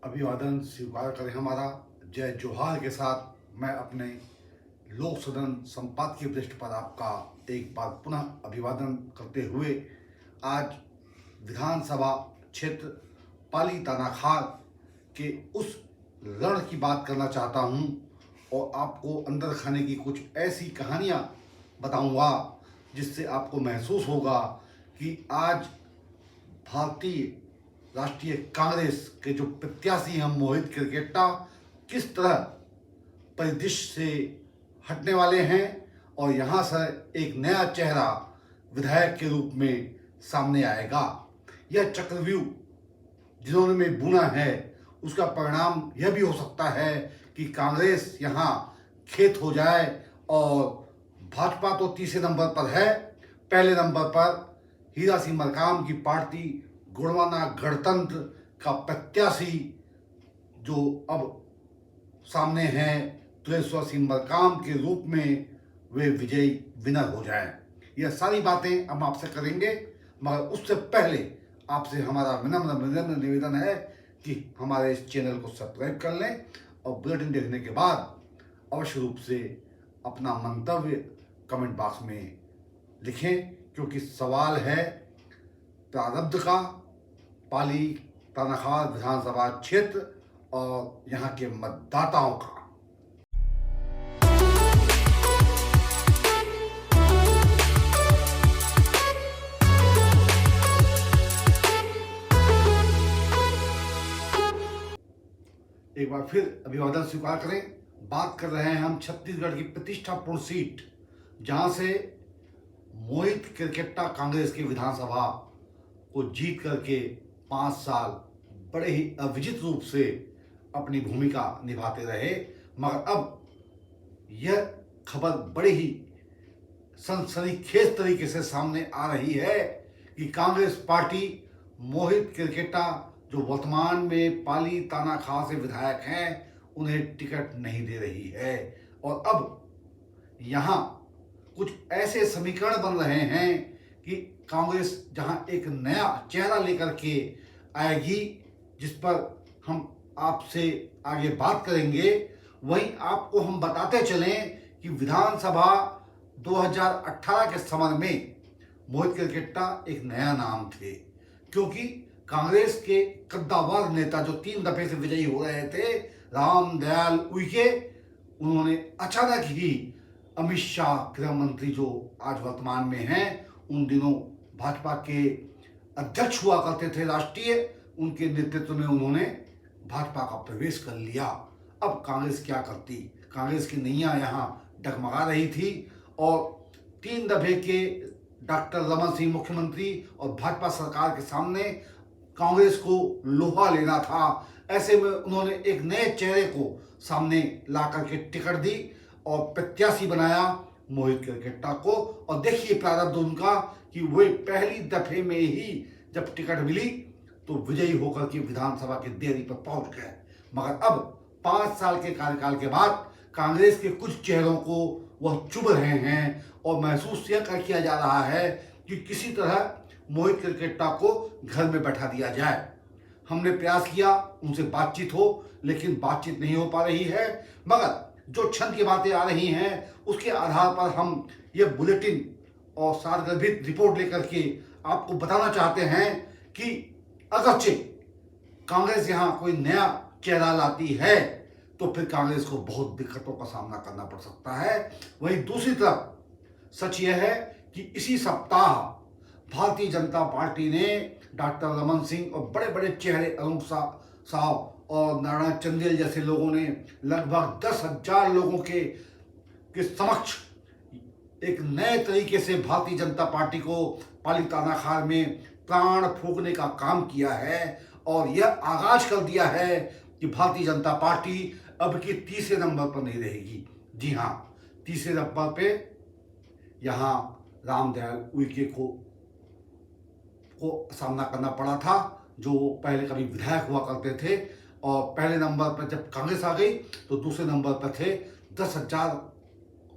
अभिवादन स्वीकार करें हमारा। जय जोहार के साथ मैं अपने लोक सदन संपादकीय पृष्ठ पर आपका एक बार पुनः अभिवादन करते हुए आज विधानसभा क्षेत्र पाली तानाखार के उस रण की बात करना चाहता हूं और आपको अंदर खाने की कुछ ऐसी कहानियां बताऊंगा जिससे आपको महसूस होगा कि आज भारतीय राष्ट्रीय कांग्रेस के जो प्रत्याशी हैं मोहित क्रिकेटा किस तरह परिदृश्य से हटने वाले हैं और यहाँ से एक नया चेहरा विधायक के रूप में सामने आएगा। यह चक्रव्यूह जिन्होंने में बुना है उसका परिणाम यह भी हो सकता है कि कांग्रेस यहाँ खेत हो जाए और भाजपा तो तीसरे नंबर पर है, पहले नंबर पर हीरा सिंह मरकाम की पार्टी गुणवाना गणतंत्र का प्रत्याशी जो अब सामने हैं तुलेश्वर सिंह मरकाम के रूप में वे विजयी विनर हो जाएं। यह सारी बातें हम आपसे करेंगे, मगर उससे पहले आपसे हमारा विनम्र निवेदन है कि हमारे इस चैनल को सब्सक्राइब कर लें और बुलेटिन देखने के बाद अवश्य रूप से अपना मंतव्य कमेंट बॉक्स में लिखें, क्योंकि सवाल है प्रारब्ध का, पाली तानाखार विधानसभा क्षेत्र और यहाँ के मतदाताओं का। एक बार फिर अभिवादन स्वीकार करें। बात कर रहे हैं हम छत्तीसगढ़ की प्रतिष्ठापूर्ण सीट जहां से मोहित क्रिकेटा कांग्रेस की विधानसभा को जीत करके 5 साल बड़े ही अविजित रूप से अपनी भूमिका निभाते रहे, मगर अब यह खबर बड़े ही सनसनीखेज तरीके से सामने आ रही है कि कांग्रेस पार्टी मोहित क्रिकेटा जो वर्तमान में पाली तानाखार से विधायक हैं उन्हें टिकट नहीं दे रही है। और अब यहाँ कुछ ऐसे समीकरण बन रहे हैं कि कांग्रेस जहां एक नया चेहरा लेकर के आएगी जिस पर हम आपसे आगे बात करेंगे, वहीं आपको हम बताते चलें कि विधानसभा 2018 के समय में मोहित क्रिकेटा एक नया नाम थे, क्योंकि कांग्रेस के कद्दावर नेता जो 3 दफे से विजयी हो रहे थे रामदयाल उइके, उन्होंने अचानक ही अमित शाह गृह मंत्री जो आज वर्तमान में हैं, उन दिनों भाजपा के अध्यक्ष हुआ करते थे राष्ट्रीय, उनके नेतृत्व में उन्होंने भाजपा का प्रवेश कर लिया। अब कांग्रेस क्या करती? कांग्रेस की नैया यहाँ डगमगा रही थी और 3 दफे के डॉक्टर रमन सिंह मुख्यमंत्री और भाजपा सरकार के सामने कांग्रेस को लोहा लेना था। ऐसे में उन्होंने एक नए चेहरे को सामने ला करके टिकट दी और प्रत्याशी बनाया मोहित क्रिकेटा को। और देखिए प्रारब्ध उनका कि वे पहली दफे में ही जब टिकट मिली तो विजयी होकर के विधानसभा के देहरी पर पहुंच गए। मगर अब 5 साल के कार्यकाल के बाद कांग्रेस के कुछ चेहरों को वह चुभ रहे हैं और महसूस यह किया जा रहा है कि किसी तरह मोहित क्रिकेटा को घर में बैठा दिया जाए। हमने प्रयास किया उनसे बातचीत हो, लेकिन बातचीत नहीं हो पा रही है। मगर जो क्षण की बातें आ रही हैं उसके आधार पर हम ये बुलेटिन और सारगर्भित रिपोर्ट लेकर के आपको बताना चाहते हैं कि अगरचे कांग्रेस यहाँ कोई नया चेहरा लाती है तो फिर कांग्रेस को बहुत दिक्कतों का सामना करना पड़ सकता है। वहीं दूसरी तरफ सच यह है कि इसी सप्ताह भारतीय जनता पार्टी ने डॉक्टर रमन सिंह और बड़े बड़े चेहरे अरुण साव और नारायण चंदेल जैसे लोगों ने लगभग 10,000 लोगों के समक्ष एक नए तरीके से भारतीय जनता पार्टी को पाली तानाखार में प्राण फूंकने का काम किया है और यह आगाज कर दिया है कि भारतीय जनता पार्टी अब की तीसरे नंबर पर नहीं रहेगी। जी हाँ, तीसरे नंबर पे यहाँ रामदयाल उइके को सामना करना पड़ा था, जो पहले कभी विधायक हुआ करते थे। और पहले नंबर पर जब कांग्रेस आ गई तो दूसरे नंबर पर थे 10,000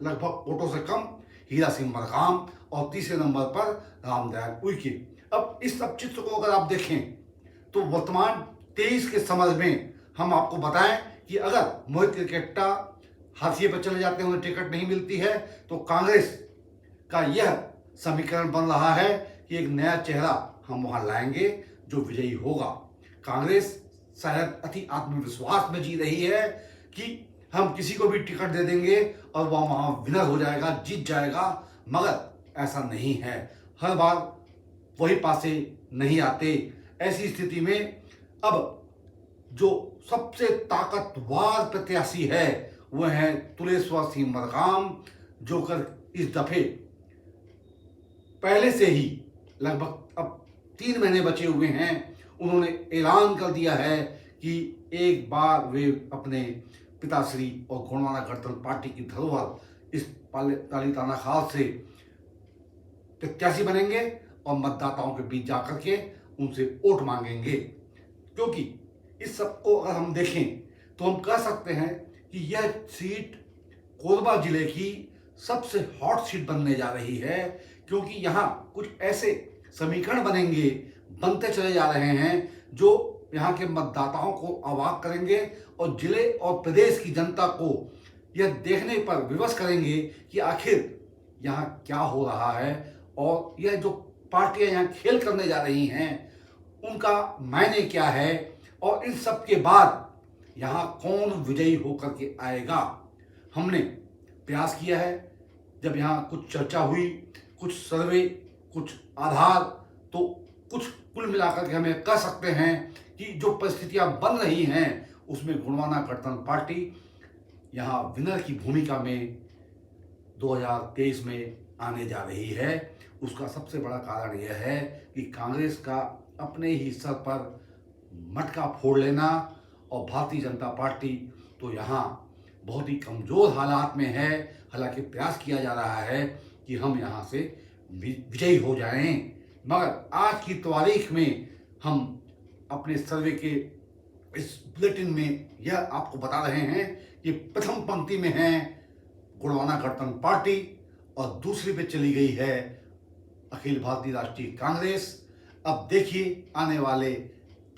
लगभग वोटों से कम हीरा सिंह मरकाम और तीसरे नंबर पर रामदयाल उइके। अब इस सब चित्र को अगर आप देखें तो वर्तमान 23 के समय में हम आपको बताएं कि अगर मोहित क्रिकेटा हाशिए पर चले जाते हैं, उन्हें टिकट नहीं मिलती है, तो कांग्रेस का यह समीकरण बन रहा है कि एक नया चेहरा हम वहां लाएंगे जो विजयी होगा। कांग्रेस शायद अति आत्मविश्वास में जी रही है कि हम किसी को भी टिकट दे देंगे और वह वहां विनर हो जाएगा, जीत जाएगा, मगर ऐसा नहीं है। हर बार वही पासे नहीं आते। ऐसी स्थिति में अब जो सबसे ताकतवर प्रत्याशी है वह है तुलेश्वर सिंह मरकाम, जो कर इस दफे पहले से ही लगभग अब 3 महीने बचे हुए हैं, उन्होंने ऐलान कर दिया है कि एक बार वे अपने पिताश्री और गोंडवाना गणतंत्र पार्टी की धरोहर इस पाली तानाखाल से प्रत्याशी बनेंगे और मतदाताओं के बीच जाकर के उनसे वोट मांगेंगे। क्योंकि इस सब को अगर हम देखें तो हम कह सकते हैं कि यह सीट कोरबा जिले की सबसे हॉट सीट बनने जा रही है, क्योंकि यहाँ कुछ ऐसे समीकरण बनते चले जा रहे हैं जो यहाँ के मतदाताओं को अवाक करेंगे और जिले और प्रदेश की जनता को यह देखने पर विवश करेंगे कि आखिर यहाँ क्या हो रहा है और यह जो पार्टियां यहाँ खेल करने जा रही हैं उनका मायने क्या है, और इन सब के बाद यहाँ कौन विजयी होकर के आएगा। हमने प्रयास किया है, जब यहाँ कुछ चर्चा हुई, कुछ सर्वे, कुछ आधार, तो कुछ कुल मिलाकर के हमें कह सकते हैं कि जो परिस्थितियां बन रही हैं उसमें गोंडवाना गणतंत्र पार्टी यहाँ विनर की भूमिका में 2023 में आने जा रही है। उसका सबसे बड़ा कारण यह है कि कांग्रेस का अपने ही सर पर मटका फोड़ लेना, और भारतीय जनता पार्टी तो यहाँ बहुत ही कमज़ोर हालात में है। हालांकि प्रयास किया जा रहा है कि हम यहाँ से विजयी हो जाएं, मगर आज की तारीख में हम अपने सर्वे के इस बुलेटिन में यह आपको बता रहे हैं कि प्रथम पंक्ति में है गोंडवाना गणतंत्र पार्टी और दूसरी पे चली गई है अखिल भारतीय राष्ट्रीय कांग्रेस। अब देखिए आने वाले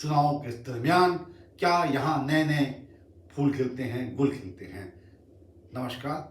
चुनावों के दरमियान क्या यहाँ नए नए फूल खिलते हैं, गुल खिलते हैं। नमस्कार।